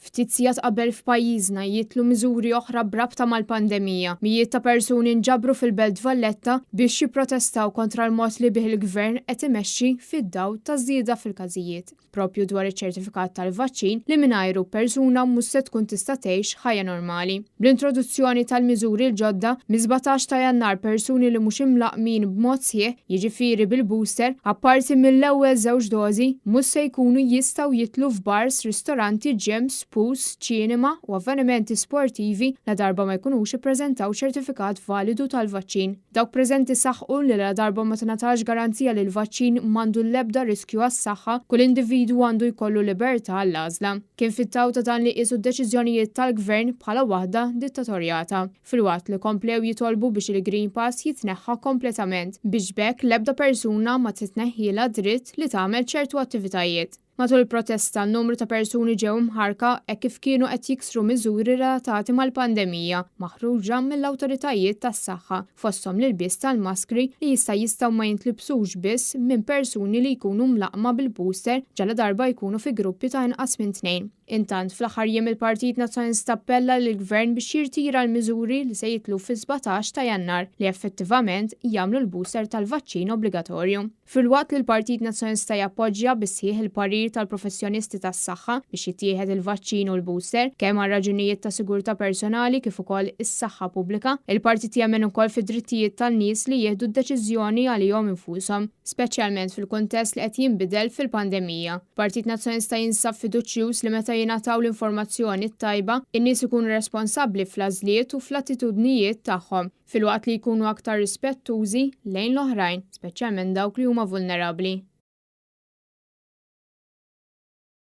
Ftit sigħat qabel f'pajjiżna jitlu miżuri oħra brabta mal-pandemija. Mijiet ta' persuni nġabru fil-Belt Valletta biex jipprotestaw kontra l-mod li bih il-Gvern qed imexxi fid-dawl ta' żieda fil-każijiet. Propju dwar iċ-ċertifikat tal-vaċċin li mingħajru persuna mhux se tkun tista' tgħix ħajja normali. Bl-introduzzjoni tal-miżuri l-ġodda mis-17 ta' Jannar persuni li mhux imlaqmin b'mod sħiħ, jiġifieri bil-booster, apparti mill-ewwel żewġ dożi, mhux se jkunu jistgħu jitlu f'bars, ristoranti, gyms, pools, ċinema u avvenimenti sportivi la darba ma jkunux ippreżentaw ċertifikat validu tal-vaċċin. Dawk preżenti saħħu li la darba ma tingħatax garanzija li l-vaċċin m'għandu l-ebda riskju għas-saħħa, kull individwu għandu jkollu libertà għall-għażla. Kien fit-taw ta' dan li qisu d-deċiżjonijiet tal-Gvern bħala waħda dittatorjata. Filwaqt li komplew jitolbu biex il-Green Pass jitneħħa kompletament biex bekk l-ebda persuna ma titneħħilha dritt li tagħmel ċertu attivitajiet. Matul il-protesta n-numru ta' persuni ġew mħarka hekk kif kienu qed jiksru miżuri relatati mal-pandemija maħruġa mill-awtoritajiet tas-saħħa fosthom l-ilbies tal-maskri li jistgħu ma jintlibsux biss minn persuni li jkunu mlaqma bil-booster ġala darba jkunu fi gruppi ta' inqas minn tnejn. Intant fl-aħħar jiem il-Partit Nazzjonalista appella lill-Gvern biex jirtira l-miżuri li se jitlu fi-17 ta' Jannar li effettivament jagħmlu l-booster tal-vaċċin obbligatorju. Filwaqt li l-Partit Nazzjonalista jappoġġja bisħieħ il-parir tal-professjonisti tas-saħħa biex jittieħed il-vaċċin u l-booster kemm għal raġunijiet ta' sigurtà personali kif ukoll is-saħħa pubblika, il-partit jemmen ukoll fid-drittijiet tan-nies li jieħdu d-deċiżjoni għalihom infushom, speċjalment fil-kuntest li qed jinbidel fil-pandemija. Il-Partit Nazzjonalista jinsab fiduċjuż li meta jingħataw l-informazzjoni tajba, in-nies ikunu responsabbli fl-għażliet u fl-attitudnijiet tagħhom, filwaqt li jkunu aktar rispettużi lejn l-oħrajn, speċjalment dawk li huma vulnerabbli.